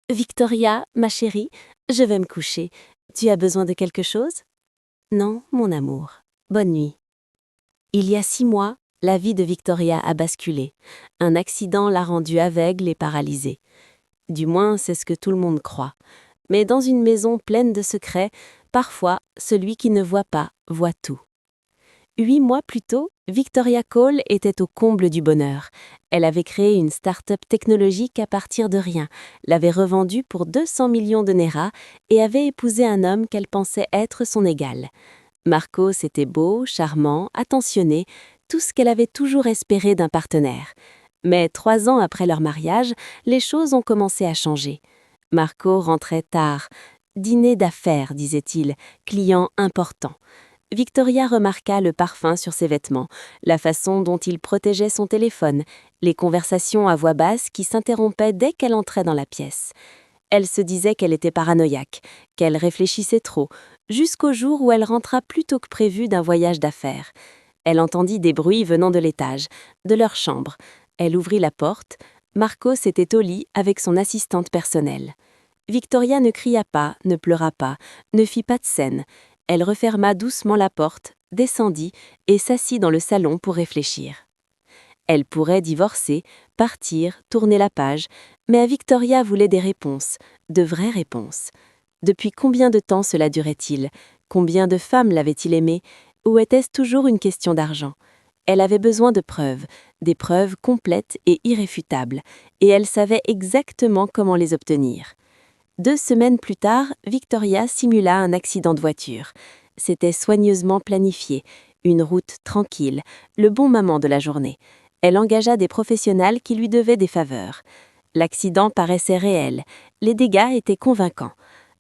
Victoria, ma chérie, je vais me coucher. Tu as besoin de quelque chose? Non, mon amour. Bonne nuit. Il y a 6 mois, la vie de Victoria a basculé. Un accident l'a rendue aveugle et paralysée. Du moins, c'est ce que tout le monde croit. Mais dans une maison pleine de secrets, parfois, celui qui ne voit pas voit tout. 8 mois plus tôt, Victoria Cole était au comble du bonheur. Elle avait créé une start-up technologique à partir de rien, l'avait revendue pour 200 millions de Naira et avait épousé un homme qu'elle pensait être son égal. Marcos était beau, charmant, attentionné, tout ce qu'elle avait toujours espéré d'un partenaire. Mais 3 ans après leur mariage, les choses ont commencé à changer. Marco rentrait tard. Dîner d'affaires, disait-il, client important. Victoria remarqua le parfum sur ses vêtements, la façon dont il protégeait son téléphone, les conversations à voix basse qui s'interrompaient dès qu'elle entrait dans la pièce. Elle se disait qu'elle était paranoïaque, qu'elle réfléchissait trop, jusqu'au jour où elle rentra plus tôt que prévu d'un voyage d'affaires. Elle entendit des bruits venant de l'étage, de leur chambre. Elle ouvrit la porte. Marcos était au lit avec son assistante personnelle. Victoria ne cria pas, ne pleura pas, ne fit pas de scène. Elle referma doucement la porte, descendit et s'assit dans le salon pour réfléchir. Elle pourrait divorcer, partir, tourner la page, mais Victoria voulait des réponses, de vraies réponses. Depuis combien de temps cela durait-il? Combien de femmes l'avait-il aimé? Ou était-ce toujours une question d'argent? Elle avait besoin de preuves, des preuves complètes et irréfutables, et elle savait exactement comment les obtenir. 2 semaines plus tard, Victoria simula un accident de voiture. C'était soigneusement planifié, une route tranquille, le bon moment de la journée. Elle engagea des professionnels qui lui devaient des faveurs. L'accident paraissait réel, les dégâts étaient convaincants.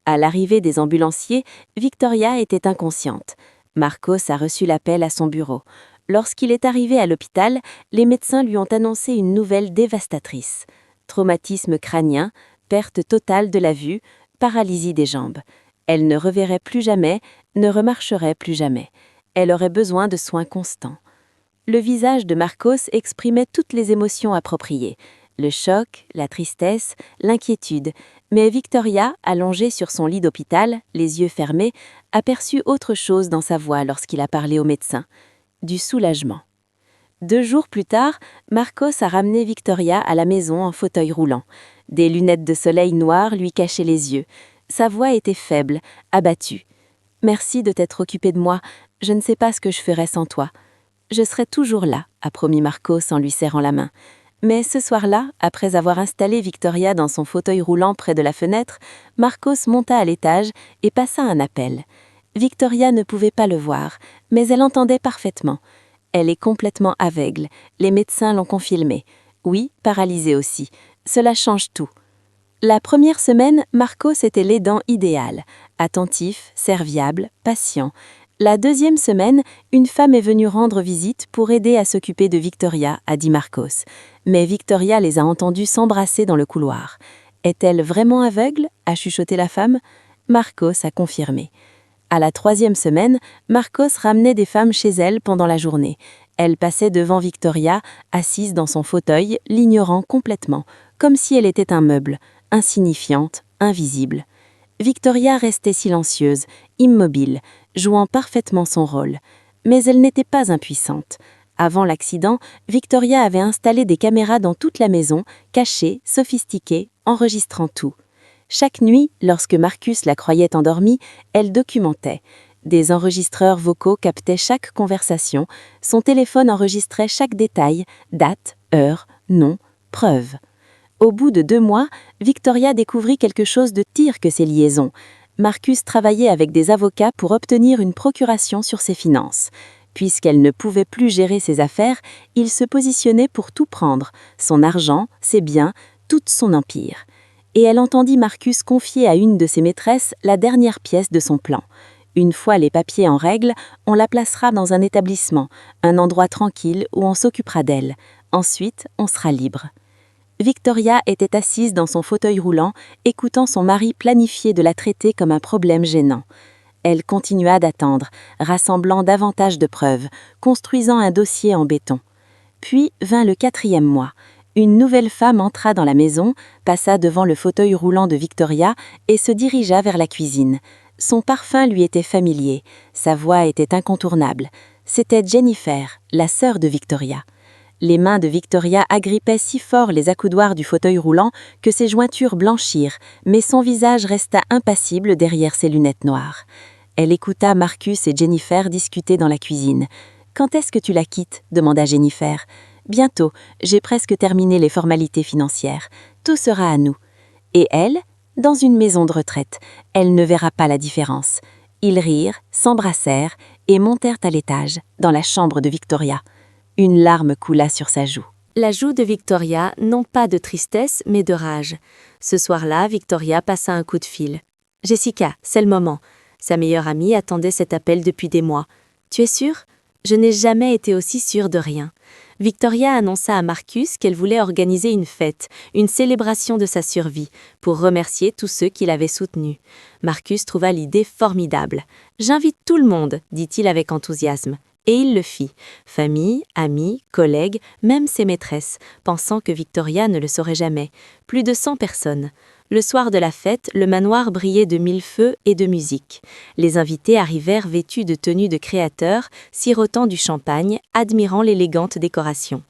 À l'arrivée des ambulanciers, Victoria était inconsciente. Marcos a reçu l'appel à son bureau. Lorsqu'il est arrivé à l'hôpital, les médecins lui ont annoncé une nouvelle dévastatrice. Traumatisme crânien, perte totale de la vue, paralysie des jambes. Elle ne reverrait plus jamais, ne remarcherait plus jamais. Elle aurait besoin de soins constants. Le visage de Marcos exprimait toutes les émotions appropriées. Le choc, la tristesse, l'inquiétude. Mais Victoria, allongée sur son lit d'hôpital, les yeux fermés, aperçut autre chose dans sa voix lorsqu'il a parlé au médecin. Du soulagement. 2 jours plus tard, Marcos a ramené Victoria à la maison en fauteuil roulant. Des lunettes de soleil noires lui cachaient les yeux. Sa voix était faible, abattue. « Merci de t'être occupé de moi. Je ne sais pas ce que je ferais sans toi. »« Je serai toujours là », a promis Marcos en lui serrant la main. Mais ce soir-là, après avoir installé Victoria dans son fauteuil roulant près de la fenêtre, Marcos monta à l'étage et passa un appel. Victoria ne pouvait pas le voir, mais elle entendait parfaitement. Elle est complètement aveugle. Les médecins l'ont confirmé. Oui, paralysée aussi. Cela change tout. La première semaine, Marcos était l'aidant idéal. Attentif, serviable, patient. La 2e semaine, une femme est venue rendre visite pour aider à s'occuper de Victoria, a dit Marcos. Mais Victoria les a entendus s'embrasser dans le couloir. Est-elle vraiment aveugle? A chuchoté la femme. Marcos a confirmé. À la 3e semaine, Marcos ramenait des femmes chez elle pendant la journée. Elle passait devant Victoria, assise dans son fauteuil, l'ignorant complètement, comme si elle était un meuble, insignifiante, invisible. Victoria restait silencieuse, immobile, jouant parfaitement son rôle. Mais elle n'était pas impuissante. Avant l'accident, Victoria avait installé des caméras dans toute la maison, cachées, sophistiquées, enregistrant tout. Chaque nuit, lorsque Marcus la croyait endormie, elle documentait. Des enregistreurs vocaux captaient chaque conversation, son téléphone enregistrait chaque détail, date, heure, nom, preuve. Au bout de 2 mois, Victoria découvrit quelque chose de pire que ses liaisons. Marcus travaillait avec des avocats pour obtenir une procuration sur ses finances. Puisqu'elle ne pouvait plus gérer ses affaires, il se positionnait pour tout prendre, son argent, ses biens, tout son empire. Et elle entendit Marcus confier à une de ses maîtresses la dernière pièce de son plan. Une fois les papiers en règle, on la placera dans un établissement, un endroit tranquille où on s'occupera d'elle. Ensuite, on sera libre. Victoria était assise dans son fauteuil roulant, écoutant son mari planifier de la traiter comme un problème gênant. Elle continua d'attendre, rassemblant davantage de preuves, construisant un dossier en béton. Puis vint le 4e mois. Une nouvelle femme entra dans la maison, passa devant le fauteuil roulant de Victoria et se dirigea vers la cuisine. Son parfum lui était familier, sa voix était incontournable. C'était Jennifer, la sœur de Victoria. Les mains de Victoria agrippaient si fort les accoudoirs du fauteuil roulant que ses jointures blanchirent, mais son visage resta impassible derrière ses lunettes noires. Elle écouta Marcus et Jennifer discuter dans la cuisine. « Quand est-ce que tu la quittes ?» demanda Jennifer. « Bientôt, j'ai presque terminé les formalités financières. Tout sera à nous. » Et elle ? Dans une maison de retraite. Elle ne verra pas la différence. Ils rirent, s'embrassèrent et montèrent à l'étage, dans la chambre de Victoria. Une larme coula sur sa joue. La joue de Victoria, non pas de tristesse, mais de rage. Ce soir-là, Victoria passa un coup de fil. « Jessica, c'est le moment. » Sa meilleure amie attendait cet appel depuis des mois. « Tu es sûre ? Je n'ai jamais été aussi sûre de rien. » Victoria annonça à Marcus qu'elle voulait organiser une fête, une célébration de sa survie, pour remercier tous ceux qui l'avaient soutenue. Marcus trouva l'idée formidable. « J'invite tout le monde », dit-il avec enthousiasme. Et il le fit. Famille, amis, collègues, même ses maîtresses, pensant que Victoria ne le saurait jamais. Plus de 100 personnes. Le soir de la fête, le manoir brillait de mille feux et de musique. Les invités arrivèrent vêtus de tenues de créateurs, sirotant du champagne, admirant l'élégante décoration.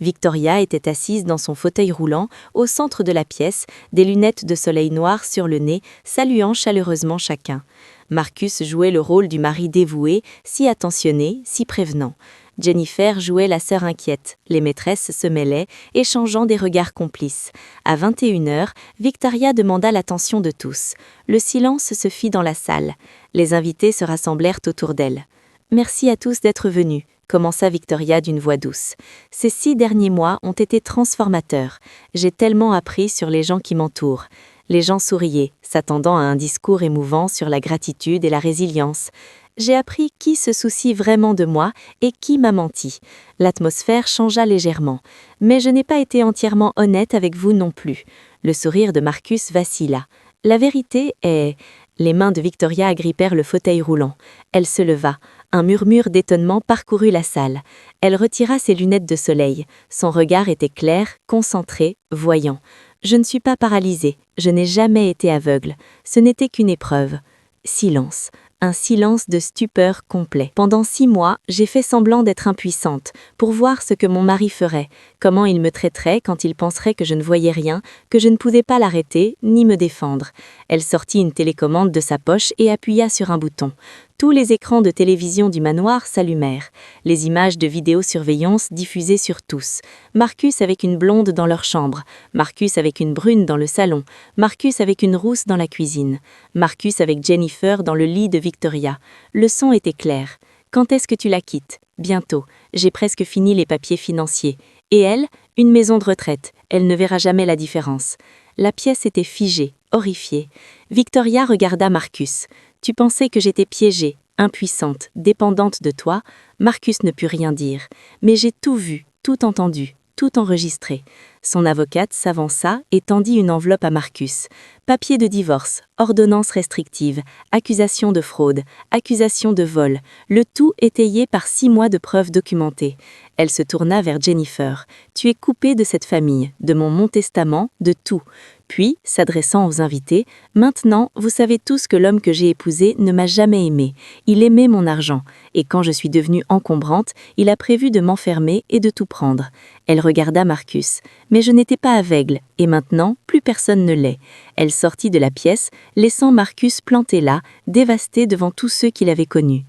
Victoria était assise dans son fauteuil roulant, au centre de la pièce, des lunettes de soleil noir sur le nez, saluant chaleureusement chacun. Marcus jouait le rôle du mari dévoué, si attentionné, si prévenant. Jennifer jouait la sœur inquiète, les maîtresses se mêlaient, échangeant des regards complices. À 21h, Victoria demanda l'attention de tous. Le silence se fit dans la salle. Les invités se rassemblèrent autour d'elle. « Merci à tous d'être venus », commença Victoria d'une voix douce. « Ces 6 derniers mois ont été transformateurs. J'ai tellement appris sur les gens qui m'entourent. » Les gens souriaient, s'attendant à un discours émouvant sur la gratitude et la résilience. J'ai appris qui se soucie vraiment de moi et qui m'a menti. L'atmosphère changea légèrement. Mais je n'ai pas été entièrement honnête avec vous non plus. Le sourire de Marcus vacilla. La vérité est... Les mains de Victoria agrippèrent le fauteuil roulant. Elle se leva. Un murmure d'étonnement parcourut la salle. Elle retira ses lunettes de soleil. Son regard était clair, concentré, voyant. Je ne suis pas paralysée. Je n'ai jamais été aveugle. Ce n'était qu'une épreuve. Silence. Un silence de stupeur complet. Pendant 6 mois, j'ai fait semblant d'être impuissante, pour voir ce que mon mari ferait, comment il me traiterait quand il penserait que je ne voyais rien, que je ne pouvais pas l'arrêter, ni me défendre. Elle sortit une télécommande de sa poche et appuya sur un bouton. Tous les écrans de télévision du manoir s'allumèrent. Les images de vidéosurveillance diffusées sur tous. Marcus avec une blonde dans leur chambre, Marcus avec une brune dans le salon, Marcus avec une rousse dans la cuisine, Marcus avec Jennifer dans le lit de Victoria. Le son était clair. « Quand est-ce que tu la quittes ? » « Bientôt. J'ai presque fini les papiers financiers. Et elle ? Une maison de retraite. Elle ne verra jamais la différence. » La pièce était figée, horrifiée. Victoria regarda Marcus. « Tu pensais que j'étais piégée, impuissante, dépendante de toi ?» Marcus ne put rien dire. « Mais j'ai tout vu, tout entendu, tout enregistré. » Son avocate s'avança et tendit une enveloppe à Marcus. Papier de divorce, ordonnance restrictive, accusation de fraude, accusation de vol, le tout étayé par 6 mois de preuves documentées. Elle se tourna vers Jennifer. « Tu es coupée de cette famille, de mon testament, de tout. » Puis, s'adressant aux invités, « Maintenant, vous savez tous que l'homme que j'ai épousé ne m'a jamais aimé. Il aimait mon argent. Et quand je suis devenue encombrante, il a prévu de m'enfermer et de tout prendre. » Elle regarda Marcus. « Mais je n'étais pas aveugle, et maintenant, plus personne ne l'est. » Elle sortit de la pièce, laissant Marcus planté là, dévasté devant tous ceux qu'il avait connus.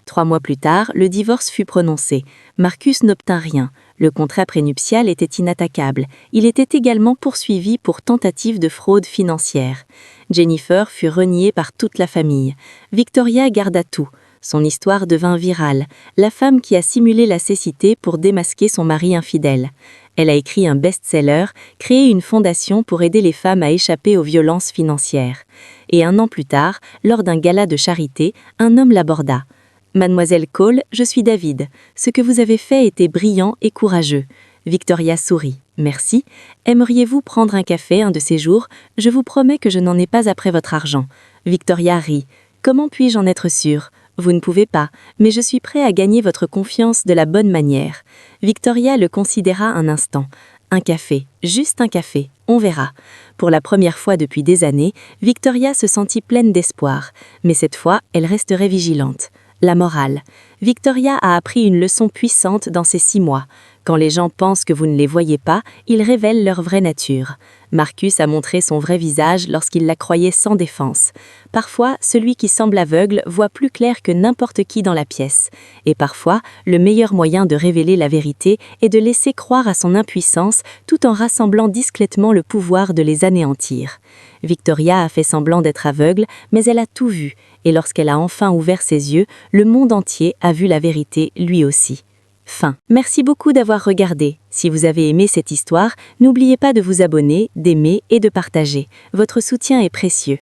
3 mois plus tard, le divorce fut prononcé. Marcus n'obtint rien. Le contrat prénuptial était inattaquable. Il était également poursuivi pour tentative de fraude financière. Jennifer fut reniée par toute la famille. Victoria garda tout. Son histoire devint virale. La femme qui a simulé la cécité pour démasquer son mari infidèle. Elle a écrit un best-seller, créé une fondation pour aider les femmes à échapper aux violences financières. Et 1 an plus tard, lors d'un gala de charité, un homme l'aborda. « Mademoiselle Cole, je suis David. Ce que vous avez fait était brillant et courageux. » Victoria sourit. « Merci. Aimeriez-vous prendre un café un de ces jours ? Je vous promets que je n'en ai pas après votre argent. » Victoria rit. « Comment puis-je en être sûre ? Vous ne pouvez pas, mais je suis prêt à gagner votre confiance de la bonne manière. » Victoria le considéra un instant. Un café, juste un café, on verra. Pour la première fois depuis des années, Victoria se sentit pleine d'espoir, mais cette fois, elle resterait vigilante. La morale. Victoria a appris une leçon puissante dans ces 6 mois. Quand les gens pensent que vous ne les voyez pas, ils révèlent leur vraie nature. Marcus a montré son vrai visage lorsqu'il la croyait sans défense. Parfois, celui qui semble aveugle voit plus clair que n'importe qui dans la pièce. Et parfois, le meilleur moyen de révéler la vérité est de laisser croire à son impuissance tout en rassemblant discrètement le pouvoir de les anéantir. Victoria a fait semblant d'être aveugle, mais elle a tout vu, et lorsqu'elle a enfin ouvert ses yeux, le monde entier a vu la vérité lui aussi. Fin. Merci beaucoup d'avoir regardé. Si vous avez aimé cette histoire, n'oubliez pas de vous abonner, d'aimer et de partager. Votre soutien est précieux.